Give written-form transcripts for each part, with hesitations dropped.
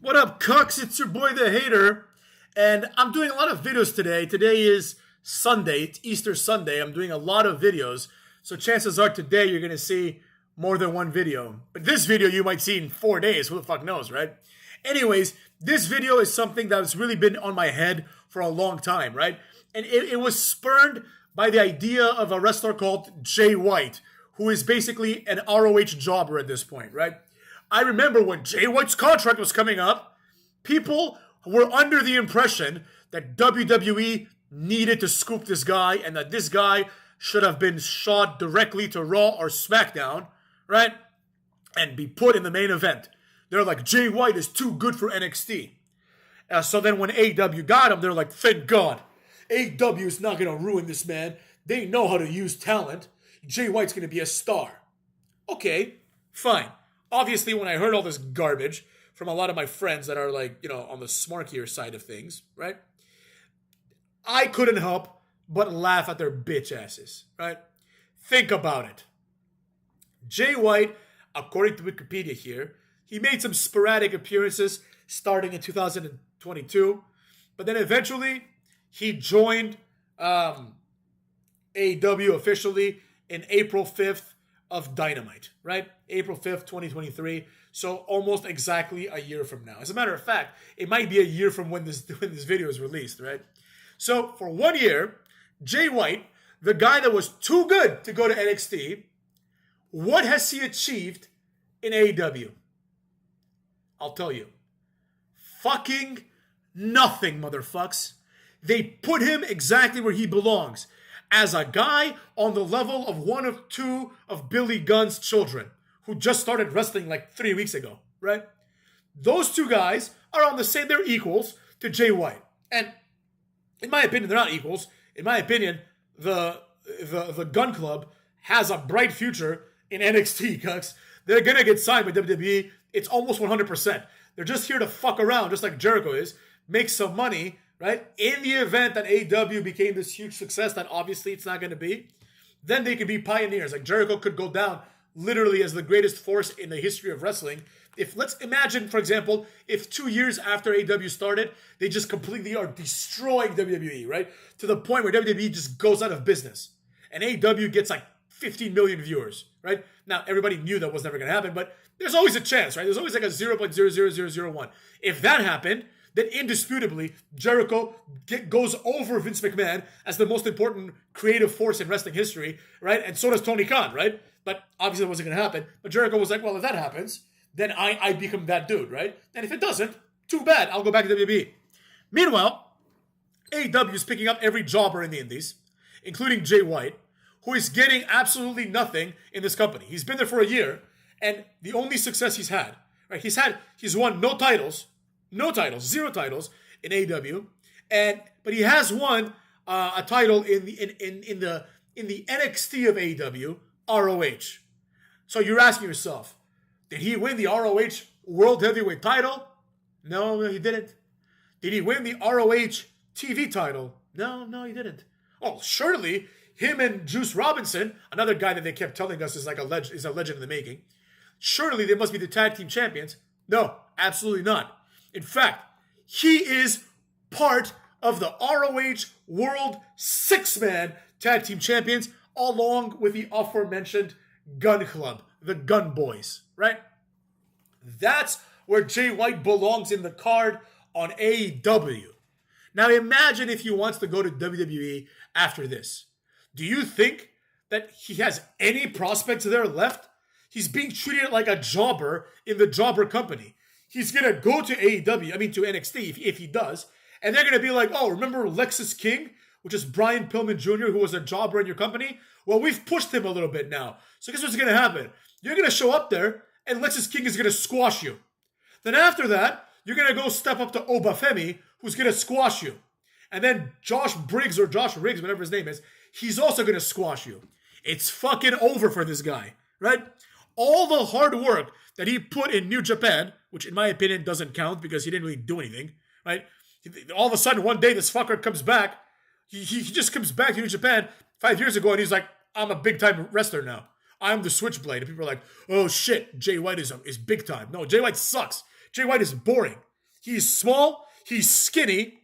What up, Cooks? It's your boy the Hater, and I'm doing a lot of videos today. Today is Sunday, it's Easter Sunday. I'm doing a lot of videos, so chances are today you're gonna see more than one video. But this video you might see in 4 days. Who the fuck knows, right? Anyways, this video is something that's really been on my head for a long time, right? And it was spurred by the idea of a wrestler called Jay White, who is basically an ROH jobber at this point, right? I remember when Jay White's contract was coming up, people were under the impression that WWE needed to scoop this guy and that this guy should have been shot directly to Raw or SmackDown, right? And be put in the main event. They're like, Jay White is too good for NXT. So then when AEW got him, they're like, thank God. AEW is not going to ruin this man. They know how to use talent. Jay White's going to be a star. Okay, fine. Obviously, when I heard all this garbage from a lot of my friends that are like, on the smarkier side of things, right? I couldn't help but laugh at their bitch asses, right? Think about it. Jay White, according to Wikipedia here, he made some sporadic appearances starting in 2022, but then eventually he joined AEW officially in April 5th of Dynamite, right? April 5th, 2023. So almost exactly a year from now. As a matter of fact, it might be a year from when this video is released, right? So for 1 year, Jay White, the guy that was too good to go to NXT, what has he achieved in AEW? I'll tell you. Fucking nothing, motherfucks. They put him exactly where he belongs. As a guy on the level of one of two of Billy Gunn's children, who just started wrestling like 3 weeks ago, right? Those two guys are on the same, they're equals to Jay White. And in my opinion, they're not equals. In my opinion, the Gun Club has a bright future in NXT, cucks. They're gonna get signed by WWE. It's almost 100%. They're just here to fuck around, just like Jericho is, make some money, right? In the event that AEW became this huge success that obviously it's not going to be, then they could be pioneers. Like Jericho could go down literally as the greatest force in the history of wrestling. If let's imagine, for example, if 2 years after AEW started, they just completely are destroying WWE, right? To the point where WWE just goes out of business. And AEW gets like 15 million viewers, right? Now, everybody knew that was never going to happen, but there's always a chance, right? There's always like a 0.00001. If that happened, then indisputably, Jericho goes over Vince McMahon as the most important creative force in wrestling history, right? And so does Tony Khan, right? But obviously that wasn't going to happen. But Jericho was like, well, if that happens, then I become that dude, right? And if it doesn't, too bad. I'll go back to WWE. Meanwhile, AEW is picking up every jobber in the Indies, including Jay White, who is getting absolutely nothing in this company. He's been there for a year, and the only success he's had, right? He's won no titles, zero titles in AEW, but he has won a title in the NXT of AEW, ROH. So you're asking yourself, did he win the ROH World Heavyweight title? No, he didn't. Did he win the ROH TV title? No, he didn't. Oh, surely him and Juice Robinson, another guy that they kept telling us is like a legend in the making. Surely they must be the tag team champions. No, absolutely not. In fact, he is part of the ROH World Six-Man Tag Team Champions, along with the aforementioned Gun Club, the Gun Boys, right? That's where Jay White belongs in the card on AEW. Now imagine if he wants to go to WWE after this. Do you think that he has any prospects there left? He's being treated like a jobber in the jobber company. He's going to go to AEW, to NXT if he does, and they're going to be like, oh, remember Lexus King, which is Brian Pillman Jr., who was a jobber in your company? Well, we've pushed him a little bit now. So guess what's going to happen? You're going to show up there, and Lexus King is going to squash you. Then after that, you're going to go step up to Obafemi, who's going to squash you. And then Josh Briggs, or Josh Riggs, whatever his name is, he's also going to squash you. It's fucking over for this guy, right? All the hard work that he put in New Japan, which in my opinion doesn't count because he didn't really do anything, right? All of a sudden, one day, this fucker comes back. He just comes back to New Japan 5 years ago, and he's like, I'm a big-time wrestler now. I'm the Switchblade. And people are like, oh, shit, Jay White is big time. No, Jay White sucks. Jay White is boring. He's small, he's skinny,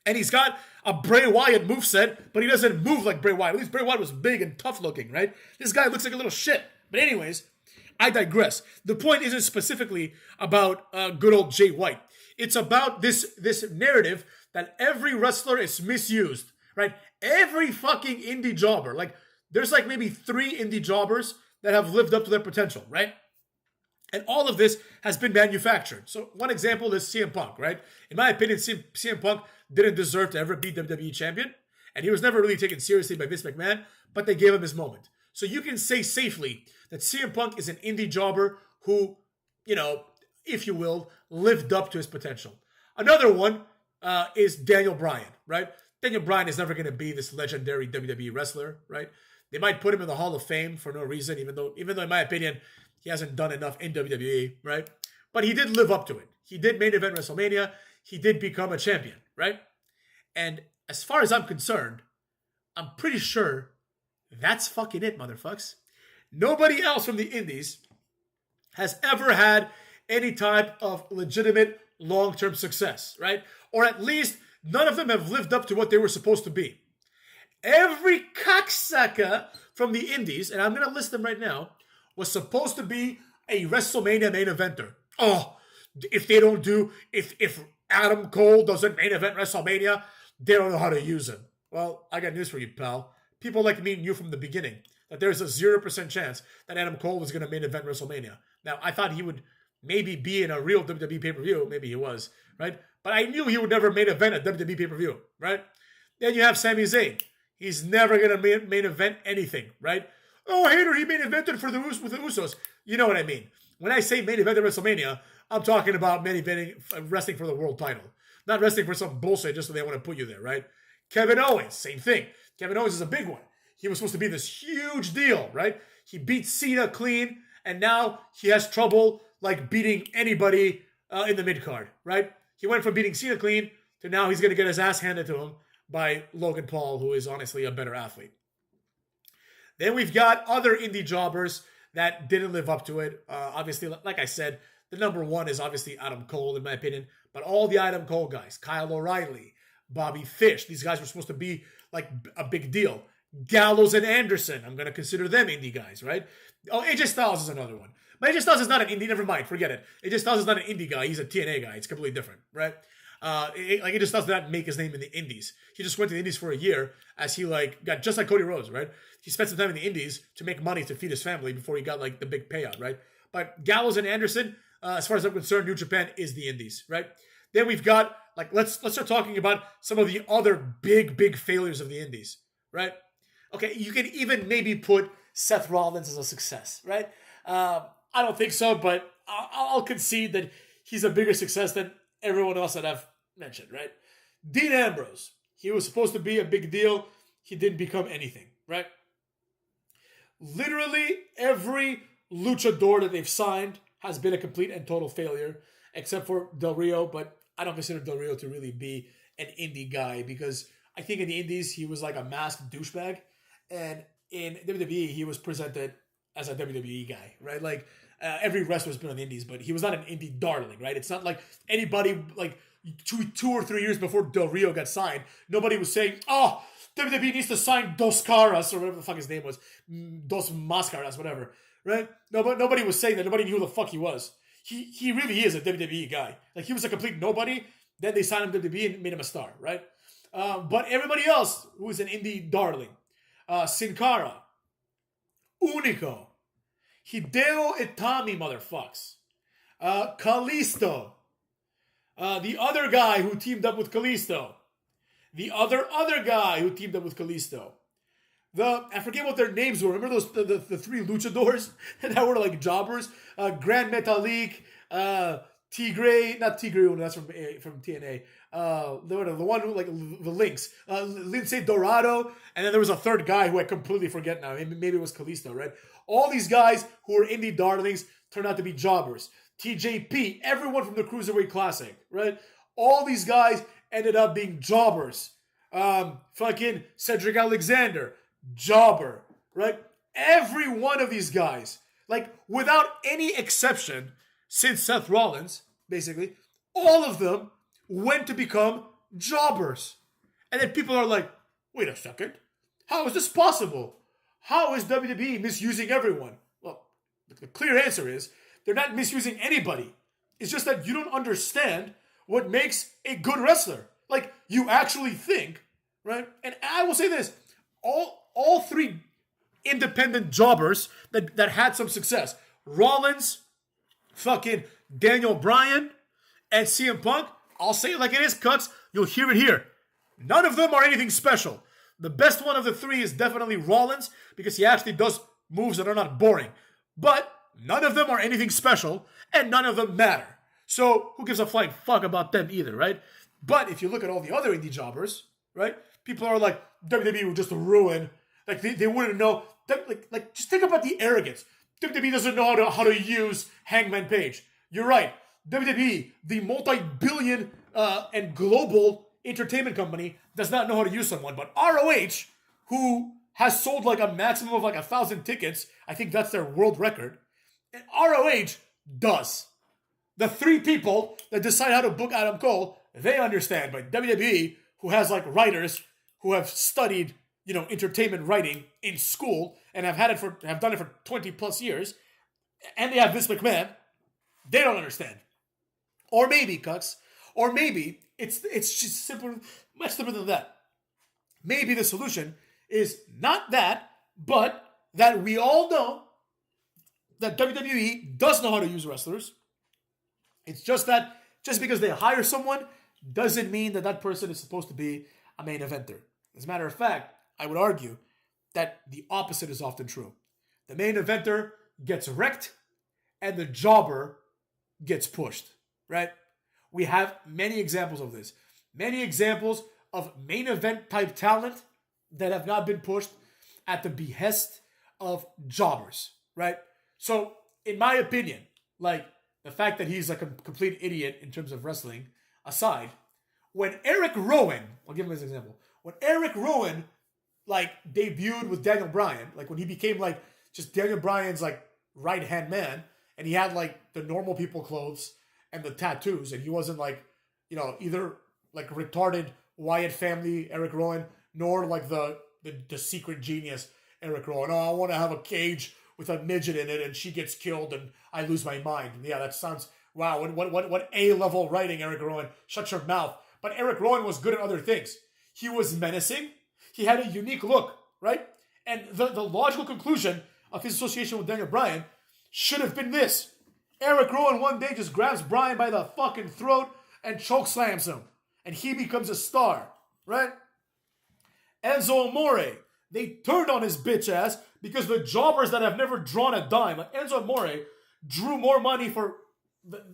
and he's got a Bray Wyatt moveset, but he doesn't move like Bray Wyatt. At least Bray Wyatt was big and tough looking, right? This guy looks like a little shit. But anyways, I digress. The point isn't specifically about good old Jay White. It's about this narrative that every wrestler is misused, right? Every fucking indie jobber, like there's like maybe 3 indie jobbers that have lived up to their potential, right? And all of this has been manufactured. So one example is CM Punk, right? In my opinion, CM Punk didn't deserve to ever be WWE champion. And he was never really taken seriously by Vince McMahon, but they gave him his moment. So you can say safely that CM Punk is an indie jobber who, you know, if you will, lived up to his potential. Another one is Daniel Bryan, right? Daniel Bryan is never going to be this legendary WWE wrestler, right? They might put him in the Hall of Fame for no reason, even though in my opinion, he hasn't done enough in WWE, right? But he did live up to it. He did main event WrestleMania. He did become a champion, right? And as far as I'm concerned, I'm pretty sure that's fucking it, motherfucks. Nobody else from the indies has ever had any type of legitimate long-term success, right? Or at least none of them have lived up to what they were supposed to be. Every cocksucker from the indies, and I'm going to list them right now, was supposed to be a WrestleMania main eventer. Oh, if Adam Cole doesn't main event WrestleMania, they don't know how to use him. Well, I got news for you, pal. People like me knew from the beginning that there's a 0% chance that Adam Cole was going to main event WrestleMania. Now, I thought he would maybe be in a real WWE pay-per-view. Maybe he was, right? But I knew he would never main event a WWE pay-per-view, right? Then you have Sami Zayn. He's never going to main event anything, right? Oh, hater, he main evented with the Usos. You know what I mean. When I say main event at WrestleMania, I'm talking about main eventing, wrestling for the world title. Not wrestling for some bullshit just so they want to put you there, right? Kevin Owens, same thing. Kevin Owens is a big one. He was supposed to be this huge deal, right? He beat Cena clean, and now he has trouble like beating anybody in the mid-card, right? He went from beating Cena clean to now he's going to get his ass handed to him by Logan Paul, who is honestly a better athlete. Then we've got other indie jobbers that didn't live up to it. Obviously, like I said, the number one is obviously Adam Cole, in my opinion. But all the Adam Cole guys, Kyle O'Reilly, Bobby Fish, these guys were supposed to be like a big deal. Gallows and Anderson, I'm going to consider them indie guys, right? Oh, AJ Styles is another one. But AJ Styles is not an indie, never mind, forget it. AJ Styles is not an indie guy, he's a TNA guy. It's completely different, right? AJ Styles did not make his name in the indies. He just went to the indies for a year as he got just like Cody Rhodes, right? He spent some time in the indies to make money to feed his family before he got like the big payout, right? But Gallows and Anderson, as far as I'm concerned, New Japan is the indies, right? Then we've got let's start talking about some of the other big failures of the indies, right? Okay, you can even maybe put Seth Rollins as a success, right? I don't think so, but I'll concede that he's a bigger success than everyone else that I've mentioned, right? Dean Ambrose, he was supposed to be a big deal. He didn't become anything, right? Literally every luchador that they've signed has been a complete and total failure, except for Del Rio, but I don't consider Del Rio to really be an indie guy because I think in the indies he was like a masked douchebag, and in WWE he was presented as a WWE guy, right? Like every wrestler's been on the indies, but he was not an indie darling, right? It's not like anybody like two or 3 years before Del Rio got signed, nobody was saying, oh, WWE needs to sign Dos Caras or whatever the fuck his name was, Dos Mascaras, whatever, right? No, but nobody was saying that. Nobody knew who the fuck he was. He really is a WWE guy. Like he was a complete nobody. Then they signed him to WWE and made him a star, right? But everybody else who is an indie darling, Sin Cara, Unico, Hideo Itami, motherfucks, Kalisto, the other guy who teamed up with Kalisto, the other guy who teamed up with Kalisto. I forget what their names were. Remember those the 3 luchadors that were like jobbers? Grand Metalik, Tigre, not Tigre, that's from TNA. The one who like the Lynx, Lince Dorado, and then there was a third guy who I completely forget now. Maybe it was Kalisto, right? All these guys who were indie darlings turned out to be jobbers. TJP, everyone from the Cruiserweight Classic, right? All these guys ended up being jobbers. Fucking Cedric Alexander, jobber, right? Every one of these guys, like without any exception, since Seth Rollins, basically, all of them went to become jobbers. And then people are like, wait a second, how is this possible? How is WWE misusing everyone? Well, the clear answer is they're not misusing anybody. It's just that you don't understand what makes a good wrestler. Like, you actually think, right? And I will say this, all three independent jobbers that had some success, Rollins, fucking Daniel Bryan, and CM Punk, I'll say it like it is, Cuts, you'll hear it here. None of them are anything special. The best one of the three is definitely Rollins because he actually does moves that are not boring. But none of them are anything special and none of them matter. So who gives a flying fuck about them either, right? But if you look at all the other indie jobbers, right? People are like, WWE will just ruin. Like they wouldn't know. Like just think about the arrogance. WWE doesn't know how to use Hangman Page. You're right. WWE, the multi-billion and global entertainment company, does not know how to use someone. But ROH, who has sold like a maximum of like 1,000 tickets, I think that's their world record, and ROH does. The three people that decide how to book Adam Cole, they understand. But WWE, who has like writers who have studied, entertainment writing in school and have done it for 20 plus years, and they have Vince McMahon, they don't understand. Or maybe, Cucks, or maybe it's just simple, much simpler than that. Maybe the solution is not that, but that we all know that WWE does know how to use wrestlers. It's just that just because they hire someone doesn't mean that that person is supposed to be a main eventer. As a matter of fact, I would argue that the opposite is often true. The main eventer gets wrecked and the jobber gets pushed, right? We have many examples of this. Many examples of main event type talent that have not been pushed at the behest of jobbers, right? So, in my opinion, like the fact that he's like a complete idiot in terms of wrestling aside, when Eric Rowan, I'll give him as an example, when Eric Rowan like debuted with Daniel Bryan, like when he became like just Daniel Bryan's like right hand man, and he had like the normal people clothes and the tattoos, and he wasn't like, either like retarded Wyatt family Eric Rowan, nor like the secret genius Eric Rowan. Oh, I want to have a cage with a midget in it, and she gets killed, and I lose my mind. Yeah, that sounds wow. What A-level writing, Eric Rowan? Shut your mouth. But Eric Rowan was good at other things. He was menacing. He had a unique look, right? And the logical conclusion of his association with Daniel Bryan should have been this. Eric Rowan one day just grabs Bryan by the fucking throat and choke slams him. And he becomes a star, right? Enzo Amore, they turned on his bitch ass because the jobbers that have never drawn a dime, like Enzo Amore, drew more money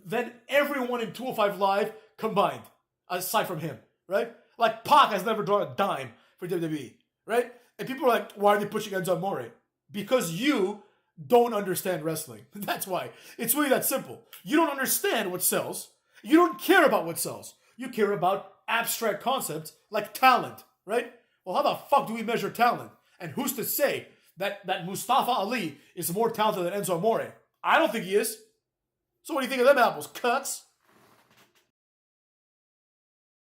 than everyone in 205 Live combined, aside from him, right? Like Pac has never drawn a dime for WWE, right? And people are like, why are they pushing Enzo Amore? Because you don't understand wrestling. That's why. It's really that simple. You don't understand what sells. You don't care about what sells. You care about abstract concepts like talent, right? Well, how the fuck do we measure talent? And who's to say that Mustafa Ali is more talented than Enzo Amore? I don't think he is. So what do you think of them apples, Cuts?